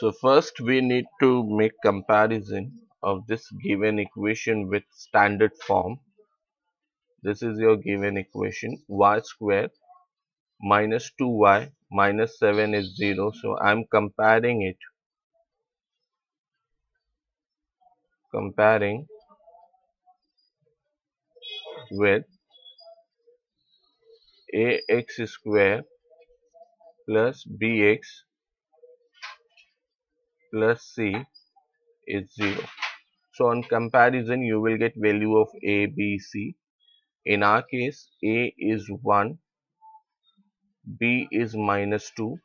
So first we need to make comparison of this given equation with standard form. This is your given equation, y square minus 2y minus 7 is 0. So I'm comparing with ax square plus bx plus c is 0. So on comparison you will get value of a, b, c. In our case a is 1, b is minus 2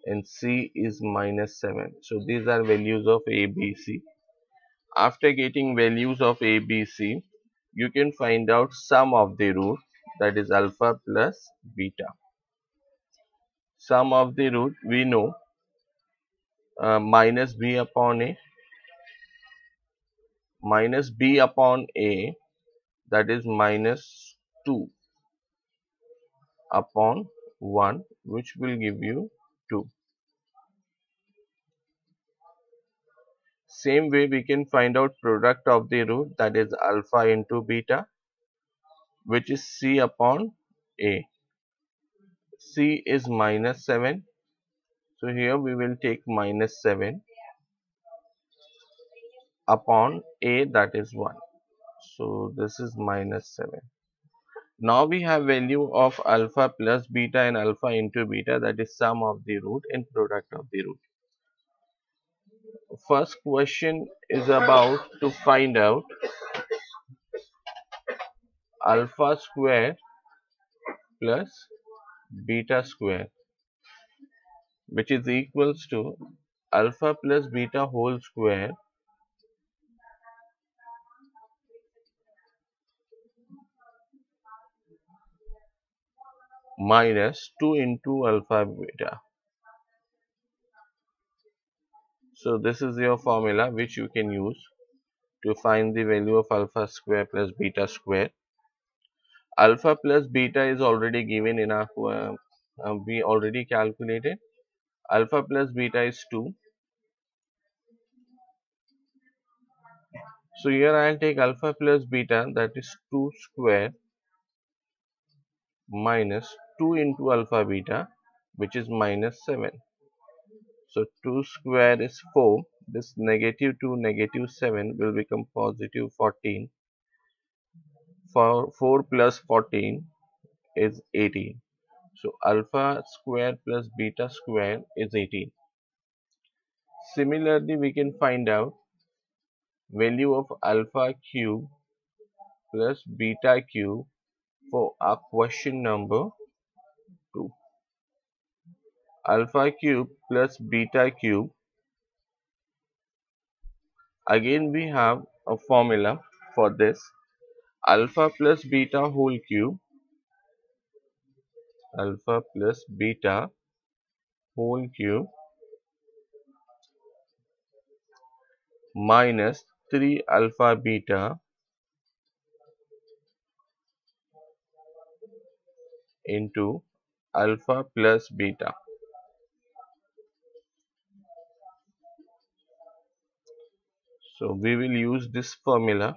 and c is minus 7. So these are values of a, b, c. After getting values of a, b, c, you can find out sum of the root, that is alpha plus beta. Sum of the root we know, minus b upon a, minus b upon a, that is minus 2 upon 1, which will give you 2. Same way we can find out product of the root, that is alpha into beta, which is c upon a. C is minus 7. So here we will take minus 7 upon a, that is 1. So this is minus 7. Now we have value of alpha plus beta and alpha into beta, that is sum of the root and product of the root. First question is about to find out alpha square plus beta square, which is equals to alpha plus beta whole square minus 2 into alpha beta. So this is your formula which you can use to find the value of alpha square plus beta square. Alpha plus beta is already given in our we already calculated. Alpha plus beta is 2. So here I will take alpha plus beta, that is 2 square minus 2 into alpha beta, which is minus 7. So 2 square is 4. This negative 2 negative 7 will become positive 14. For 4 plus 14 is 18. So alpha square plus beta square is 18. Similarly, we can find out value of alpha cube plus beta cube for our question number 2. Alpha cube plus beta cube. Again we have a formula for this. Alpha plus beta whole cube, alpha plus beta whole cube minus 3 alpha beta into alpha plus beta. So we will use this formula,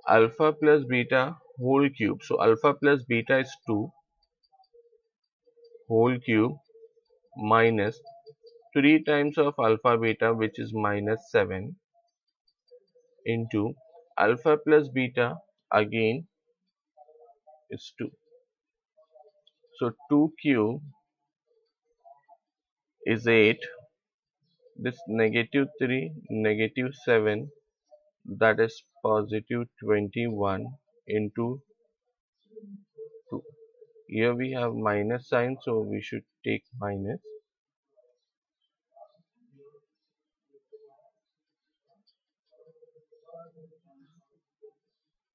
alpha plus beta whole cube. So alpha plus beta is 2 whole cube minus 3 times of alpha beta, which is minus 7, into alpha plus beta again is 2. So 2 cube is 8. This negative 3 negative 7, that is positive 21 into 2. Here we have minus sign, so we should take minus.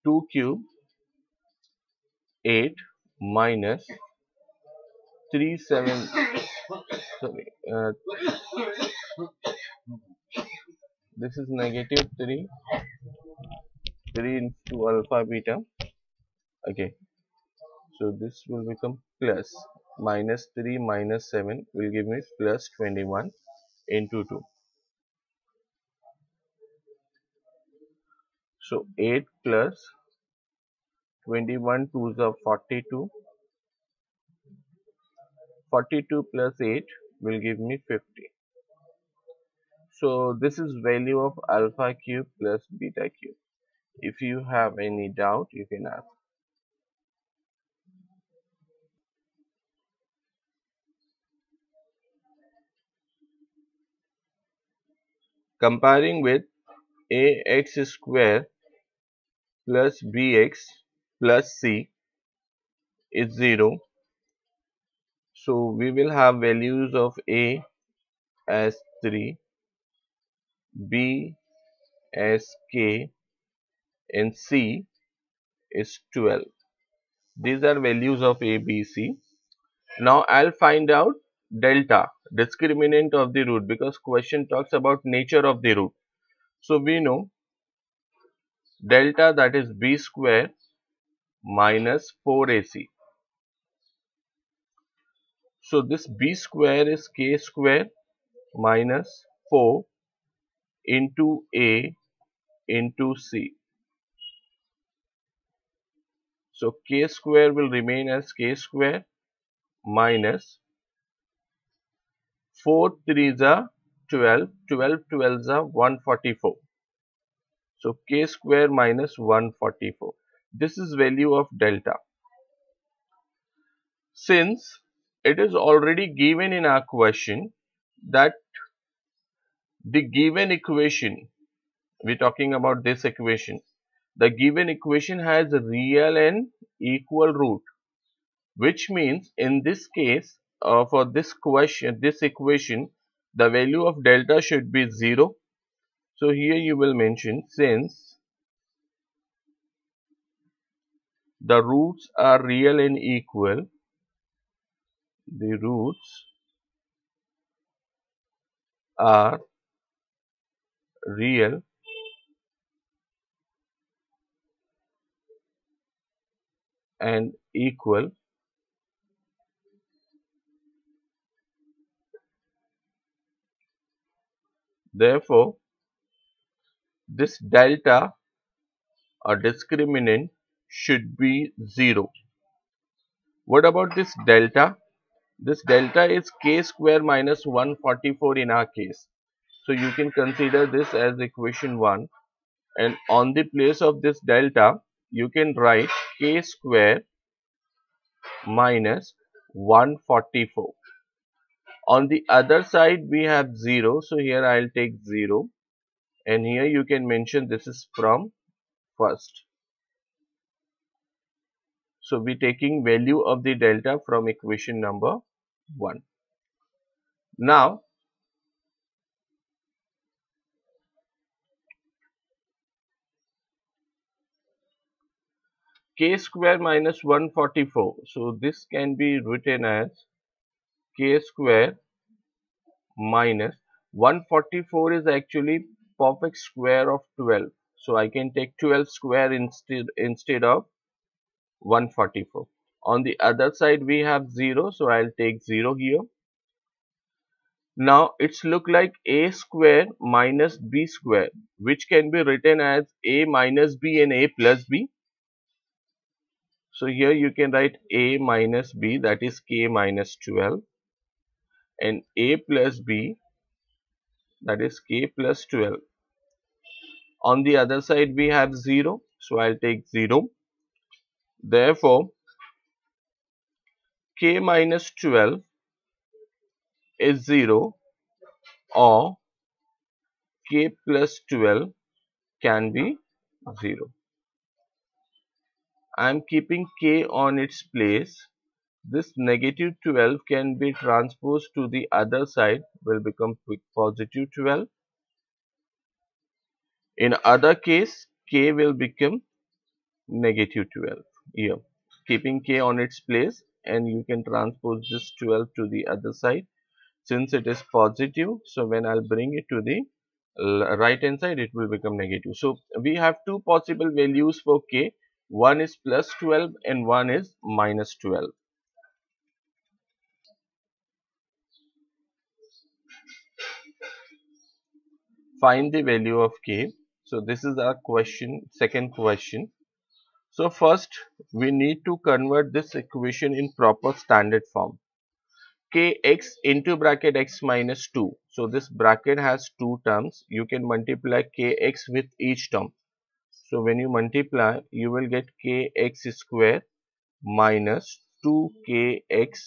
2 cube 8 minus 3 7, sorry, this is negative 3 into alpha beta. Okay, So this will become plus minus 3 minus 7 will give me plus 21 into 2. So 8 plus 21 2s are 42. 42 plus 8 will give me 50. So this is value of alpha cube plus beta cube. If you have any doubt, you can ask. Comparing with ax square plus bx plus c is 0. So we will have values of a as 3, b as k, and c is 12. These are values of a, b, c. Now I'll find out delta, discriminant of the root, because question talks about nature of the root. So we know delta, that is b square minus 4ac. So this b square is k square minus 4 into a into c. So k square will remain as k square minus 4 3s are 12, 12 12s are 144. So k square minus 144. This is value of delta. Since it is already given in our question that the given equation, we're talking about this equation, the given equation has real and equal root, which means in this case, for this equation, the value of delta should be 0. So here you will mention, since the roots are real and equal, the roots are real and equal, therefore this delta or discriminant should be 0. What about this delta? This delta is k square minus 144 in our case. So you can consider this as equation 1, and on the place of this delta you can write k square minus 144. On the other side we have 0, so here I'll take 0, and here you can mention this is from first. So we're taking value of the delta from equation number 1. Now k square minus 144. So this can be written as k square minus 144 is actually perfect square of 12. So I can take 12 square instead of 144. On the other side we have 0, so I'll take 0 here. Now it's look like a square minus b square, which can be written as a minus b and a plus b. So here you can write a minus b, that is k minus 12, and a plus b, that is k plus 12. On the other side we have 0, so I'll take 0. Therefore k minus 12 is 0, or k plus 12 can be 0. I am keeping k on its place. This negative 12 can be transposed to the other side, will become positive 12. In other case, k will become negative 12 here. Keeping k on its place, and you can transpose this 12 to the other side. Since it is positive, so when I'll bring it to the right hand side, it will become negative. So we have two possible values for k. One is plus 12 and one is minus 12. Find the value of k. So this is our question, second question. So first we need to convert this equation in proper standard form. Kx into bracket x minus 2. So this bracket has two terms. You can multiply kx with each term. So when you multiply, you will get kx square minus 2kx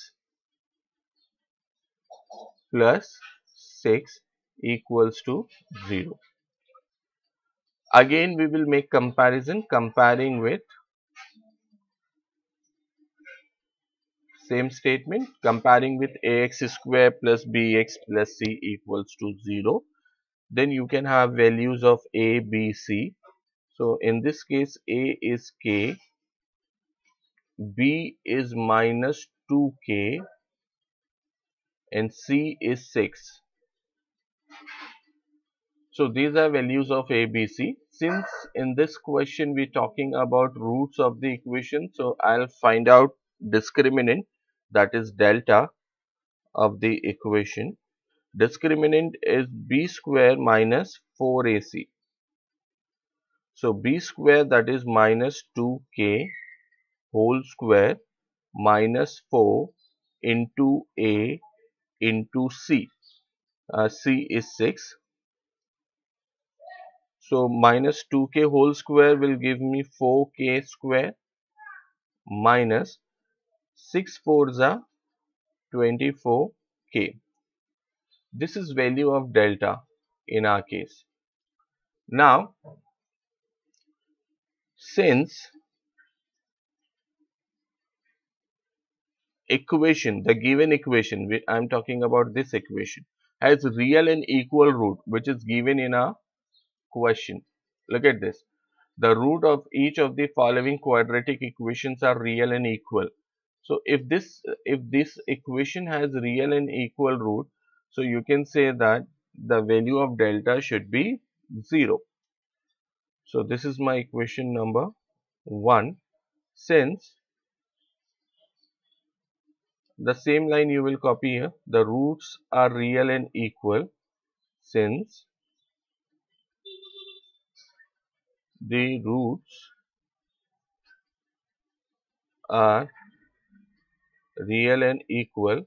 plus 6 equals to 0. Again we will make comparison, comparing with same statement, comparing with ax square plus bx plus c equals to 0. Then you can have values of a, b, c. So in this case a is k, b is minus 2k and c is 6. So these are values of a, b, c. Since in this question we're talking about roots of the equation, so I'll find out discriminant, that is delta of the equation. Discriminant is b square minus 4ac. So b square, that is minus 2k whole square minus 4 into a into c. C is 6. So minus 2k whole square will give me 4k square minus 6 fours are 24k. This is value of delta in our case. Now, since equation, the given equation, I'm talking about this equation, has real and equal root, which is given in our question. Look at this. The root of each of the following quadratic equations are real and equal. So if this equation has real and equal root, so you can say that the value of delta should be 0. So this is my equation number 1. Since the same line you will copy here, the roots are real and equal, since the roots are real and equal,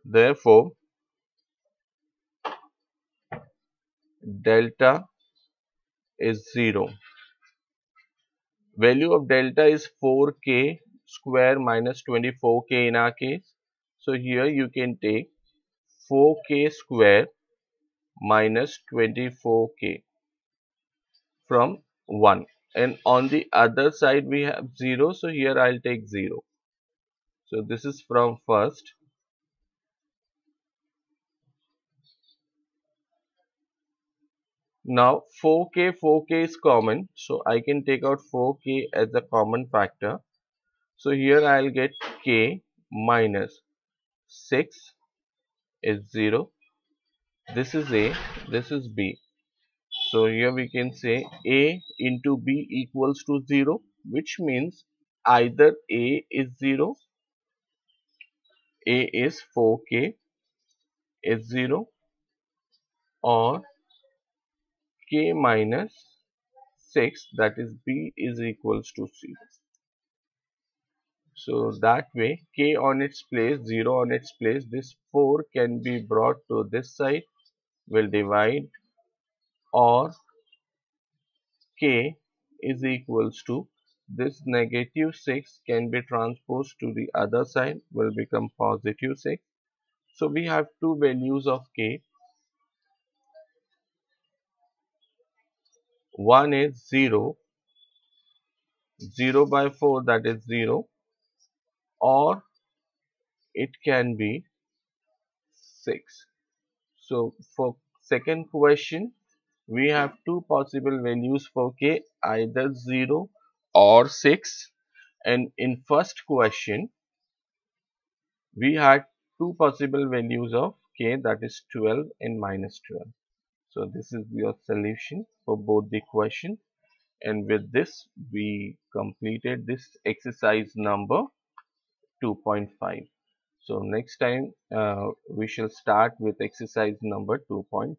therefore delta is 0. Value of delta is 4k square minus 24k in our case. So here you can take 4k square minus 24k from 1, and on the other side we have 0, so here I'll take 0. So this is from first. Now 4k is common, so I can take out 4k as a common factor. So here I'll get k minus 6 is 0. This is a, this is b. So here we can say a into b equals to 0, which means either a is 0, a is 4k is 0, or k minus 6, that is b, is equals to 0. So that way k on its place, 0 on its place, this 4 can be brought to this side, will divide, or k is equals to this negative 6 can be transposed to the other side, will become positive 6. So we have two values of k. One is 0, 0 by 4, that is 0, or it can be 6. So for second question, we have two possible values for k, either 0 or 6. And in first question, we had two possible values of k, that is 12 and minus 12. So this is your solution for both the question, and with this we completed this exercise number 2.5. So next time we shall start with exercise number 2.6.